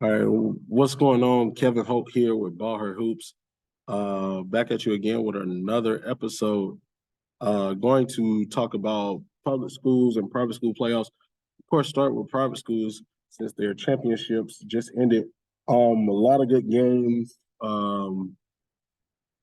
All right, what's going on? Kevin Hope here with BallHer Hoops. Back at you again with another episode. Going to talk about public schools and private school playoffs. Of course, start with private schools since their championships just ended. A lot of good games.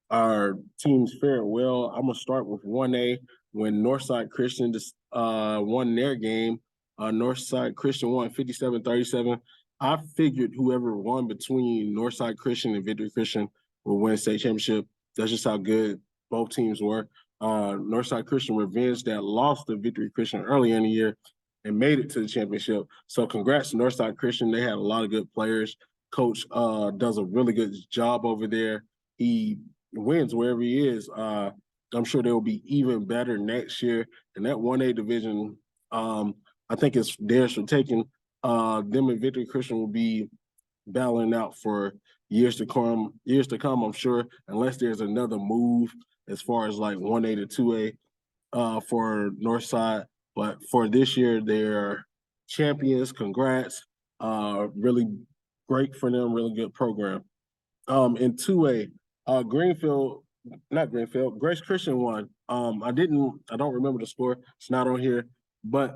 Our teams fared well. I'm gonna start with 1A when Northside Christian just won their game. Northside Christian won 57-37. I figured whoever won between Northside Christian and Victory Christian will win state championship. That's just how good both teams were. Northside Christian revenged that lost to Victory Christian earlier in the year and made it to the championship. So congrats to Northside Christian. They had a lot of good players. Coach does a really good job over there. He wins wherever he is. I'm sure they will be even better next year. And that 1A division, I think it's theirs for taking. Them and Victory Christian will be battling out for years to come. Years to come, I'm sure, unless there's another move as far as like 1A to 2A for Northside. But for this year, they're champions. Congrats. Really great for them. Really good program. In 2A, Greenfield, not Greenfield, Grace Christian won. I don't remember the score. It's not on here, but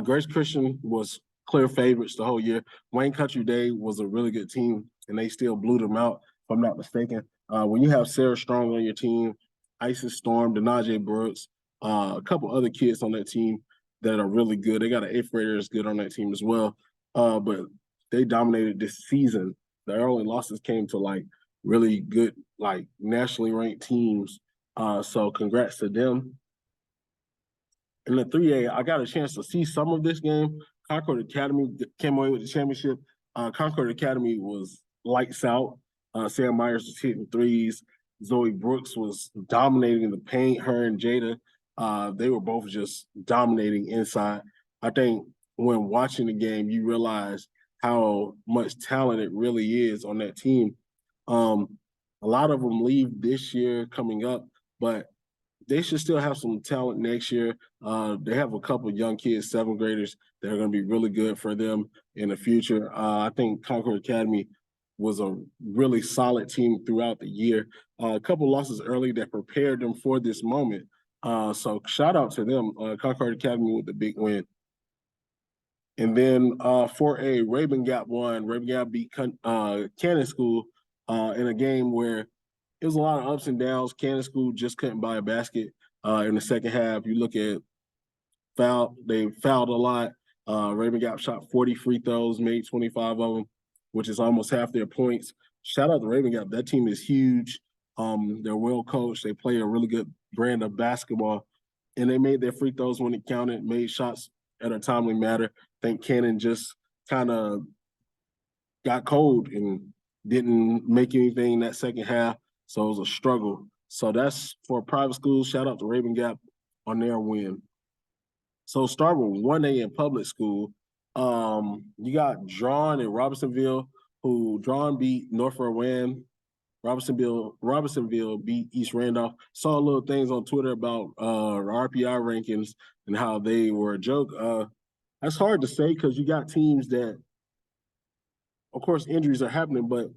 Grace Christian was clear favorites the whole year. Wayne Country Day was a really good team, and they still blew them out, if I'm not mistaken. When you have Sarah Strong on your team, Isis Storm, Denaje Brooks, a couple other kids on that team that are really good. They got an eighth grader that's good on that team as well. But they dominated this season. Their only losses came to like really good, like nationally ranked teams. So congrats to them. In the 3A, I got a chance to see some of this game. Concord Academy came away with the championship. Concord Academy was lights out. Sam Myers was hitting threes. Zoe Brooks was dominating the paint. Her and Jada, they were both just dominating inside. I think when watching the game, you realize how much talent it really is on that team. A lot of them leave this year coming up, but they should still have some talent next year. They have a couple of young kids, seventh graders, that are going to be really good for them in the future. I think Concord Academy was a really solid team throughout the year. A couple losses early that prepared them for this moment. So shout out to them. Concord Academy with the big win. And then for a Raven Gap won. Raven Gap beat Cannon School in a game where it was a lot of ups and downs. Cannon School just couldn't buy a basket in the second half. You look at they fouled a lot. Raven Gap shot 40 free throws, made 25 of them, which is almost half their points. Shout out to Raven Gap. That team is huge. They're well coached. They play a really good brand of basketball, and they made their free throws when it counted, made shots at a timely manner. I think Cannon just kind of got cold and didn't make anything that second half. So it was a struggle. So that's for private schools. Shout out to Raven Gap on their win. So start with 1A in public school. You got Drawn and Robinsonville, who Drawn beat Norfolk Wayne. Robinsonville beat East Randolph. Saw little things on Twitter about RPI rankings and how they were a joke. That's hard to say because you got teams that, of course, injuries are happening, but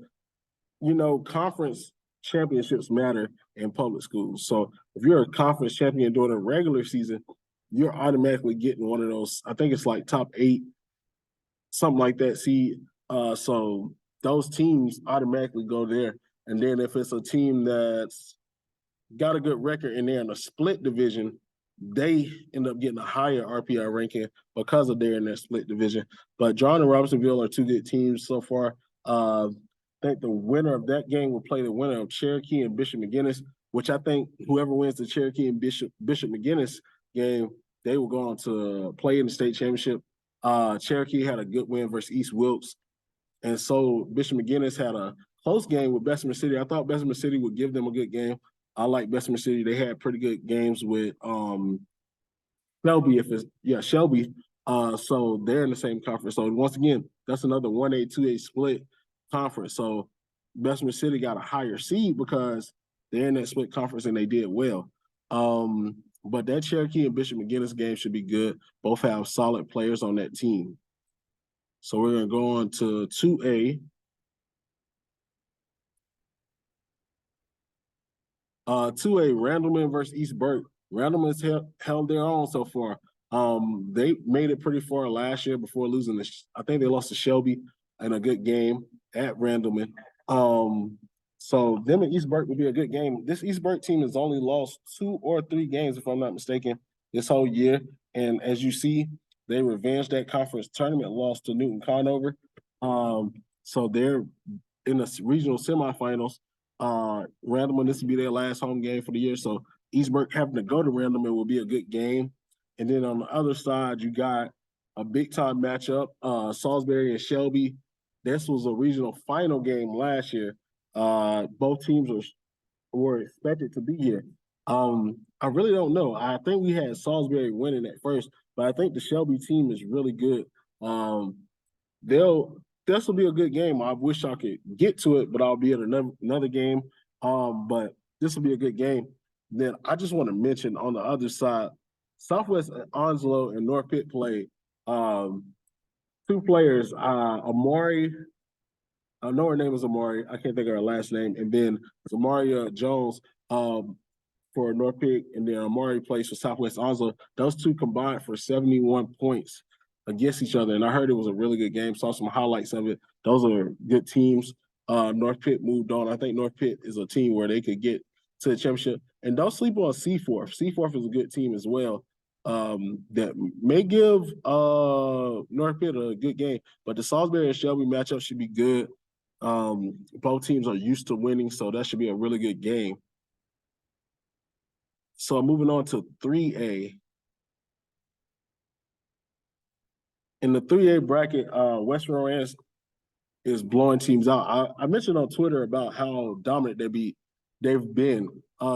conference championships matter in public schools. So if you're a conference champion during a regular season, you're automatically getting one of those. I think it's like top 8, something like that. So those teams automatically go there. And then if it's a team that's got a good record and they're in a split division, they end up getting a higher RPI ranking because of they're in that split division. But John and Robinsonville are two good teams so far. I think the winner of that game will play the winner of Cherokee and Bishop McGuinness, which I think whoever wins the Cherokee and Bishop McGuinness game, they will go on to play in the state championship. Cherokee had a good win versus East Wilkes. And so Bishop McGuinness had a close game with Bessemer City. I thought Bessemer City would give them a good game. I like Bessemer City. They had pretty good games with Shelby. So they're in the same conference. So once again, that's another 1A, 2A split conference. So Bessemer City got a higher seed because they're in that split conference and they did well. But that Cherokee and Bishop McGuinness game should be good. Both have solid players on that team. So we're gonna go on to 2A. 2A, Randleman versus East Burke. Randleman's held their own so far. They made it pretty far last year before losing. I think they lost to Shelby in a good game at Randleman. So them and East Burke would be a good game. This East Burke team has only lost 2 or 3 games, if I'm not mistaken, this whole year. And as you see, they revenged that conference tournament loss to Newton Conover. So they're in the regional semifinals. Randleman, this will be their last home game for the year. So East Burke having to go to Randleman will be a good game. And then on the other side, you got a big time matchup, Salisbury and Shelby. This was a regional final game last year. Both teams were expected to be here. I really don't know. I think we had Salisbury winning at first, but I think the Shelby team is really good. This will be a good game. I wish I could get to it, but I'll be at another game. But this will be a good game. Then I just want to mention on the other side, Southwest Onslow and North Pitt played. 2 players, Amari. I know her name is Amari. I can't think of her last name. And then Zamaria Jones for North Pitt, and then Amari plays for Southwest Onslow. Those 2 combined for 71 points against each other. And I heard it was a really good game. Saw some highlights of it. Those are good teams. North Pitt moved on. I think North Pitt is a team where they could get to the championship. And don't sleep on Seaforth. Seaforth is a good team as well. That may give North Pitt a good game. But the Salisbury and Shelby matchup should be good. Both teams are used to winning, so that should be a really good game. So moving on to 3A. In the 3A bracket, Western Rowan is blowing teams out. I mentioned on Twitter about how dominant they've been.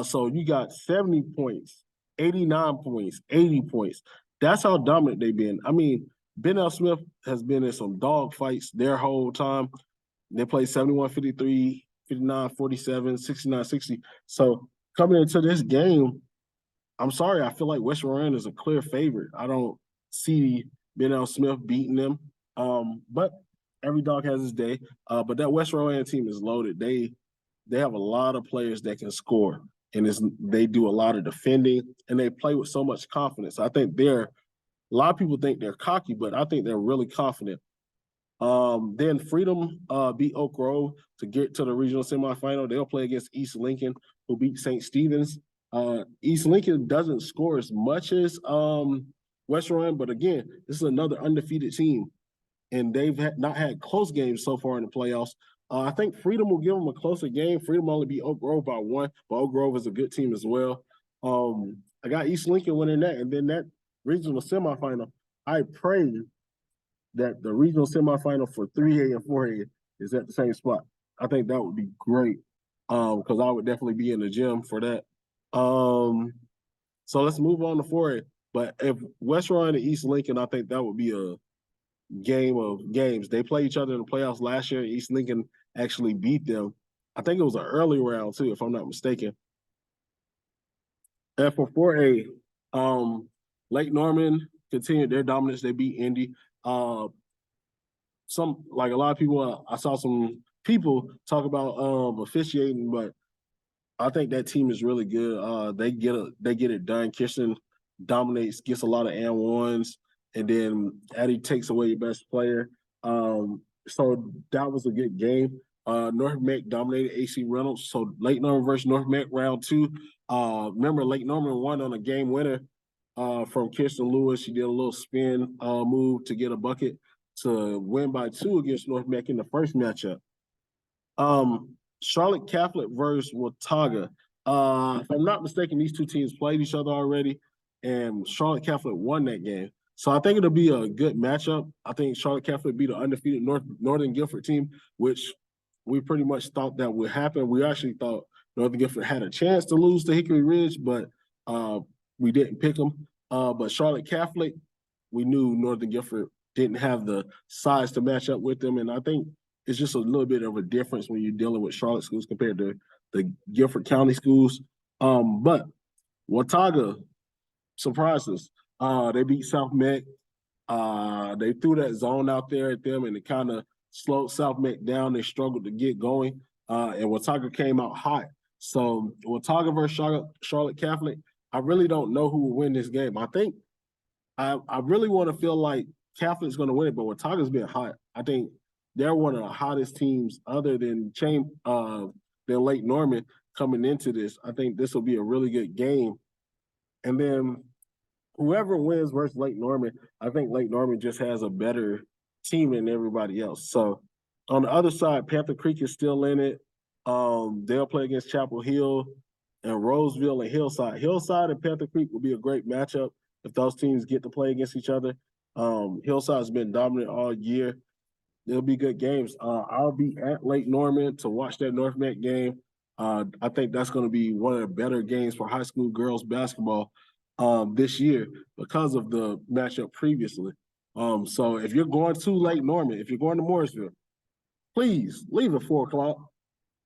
So you got 70 points, 89 points, 80 points. That's how dominant they've been. I mean, Ben L. Smith has been in some dog fights their whole time. They played 71-53, 59-47, 69-60. So coming into this game, I'm sorry, I feel like West Rowan is a clear favorite. I don't see Ben L. Smith beating them. But every dog has his day. But that West Rowan team is loaded. They have a lot of players that can score, and they do a lot of defending, and they play with so much confidence. I think a lot of people think they're cocky, but I think they're really confident. Then Freedom beat Oak Grove to get to the regional semifinal. They'll play against East Lincoln, who beat St. Stephen's. East Lincoln doesn't score as much as West Rowan, but again, this is another undefeated team, and they've not had close games so far in the playoffs. I think Freedom will give them a closer game. Freedom only beat Oak Grove by 1, but Oak Grove is a good team as well. I got East Lincoln winning that, and then that regional semifinal. I pray that the regional semifinal for 3A and 4A is at the same spot. I think that would be great because I would definitely be in the gym for that. So let's move on to 4A. But if West Rowan and East Lincoln, I think that would be a game of games. They played each other in the playoffs last year. East Lincoln actually beat them. I think it was an early round too, if I'm not mistaken. And for 4A, Lake Norman continued their dominance. They beat Indy. A lot of people, I saw some people talk about officiating, but I think that team is really good. They get it done. Kirsten dominates, gets a lot of and ones, and then Addie takes away your best player. So that was a good game. North Meck dominated AC Reynolds. So Lake Norman versus North Meck round 2. Remember, Lake Norman won on a game winner from Kirsten Lewis. She did a little spin move to get a bucket to win by 2 against North Meck in the first matchup. Charlotte Catholic versus Watauga. If I'm not mistaken, these 2 teams played each other already, and Charlotte Catholic won that game. So I think it'll be a good matchup. I think Charlotte Catholic beat the undefeated Northern Guilford team, which we pretty much thought that would happen. We actually thought Northern Guilford had a chance to lose to Hickory Ridge, but we didn't pick them. But Charlotte Catholic, we knew Northern Guilford didn't have the size to match up with them, and I think it's just a little bit of a difference when you're dealing with Charlotte schools compared to the Guilford County schools. But Watauga surprised us. They beat South Meck. They threw that zone out there at them, and it kind of slowed South Meck down. They struggled to get going, and Watauga came out hot. So Watauga versus Charlotte Catholic, I really don't know who will win this game. I think I really want to feel like Catholic's going to win it, but Watauga's been hot. I think they're one of the hottest teams other than Lake Norman coming into this. I think this will be a really good game. And then whoever wins versus Lake Norman, I think Lake Norman just has a better team than everybody else. So on the other side, Panther Creek is still in it. They'll play against Chapel Hill and Roseville and Hillside. Hillside and Panther Creek will be a great matchup if those teams get to play against each other. Hillside's been dominant all year. It'll be good games. I'll be at Lake Norman to watch that North Meck game. I think that's going to be one of the better games for high school girls basketball this year because of the matchup previously. So if you're going to Lake Norman, if you're going to Morrisville, please leave at 4 o'clock.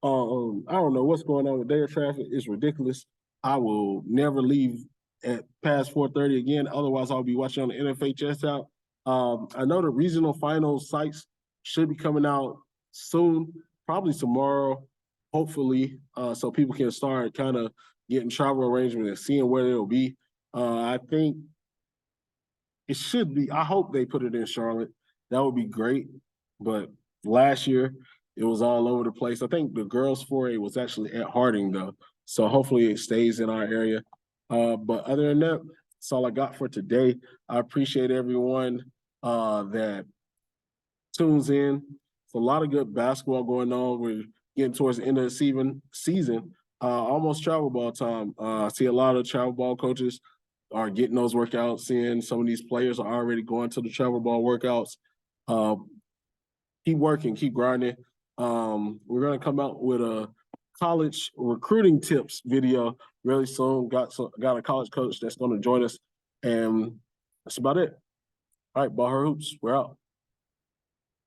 I don't know what's going on with their traffic. It's ridiculous. I will never leave at past 4:30 again. Otherwise, I'll be watching on the NFHS out. I know the regional final sites should be coming out soon, probably tomorrow, hopefully, so people can start kind of getting travel arrangements and seeing where they'll be. I think it should be. I hope they put it in Charlotte. That would be great. But last year, it was all over the place. I think the girls' 4A was actually at Harding, though. So hopefully it stays in our area. But other than that, that's all I got for today. I appreciate everyone that tunes in. It's a lot of good basketball going on. We're getting towards the end of the season. Almost travel ball time. I see a lot of travel ball coaches are getting those workouts in. Some of these players are already going to the travel ball workouts. Keep working, keep grinding. We're going to come out with a college recruiting tips video really soon. Got a college coach that's going to join us, and that's about it. All right, BallHer Hoops, we're out.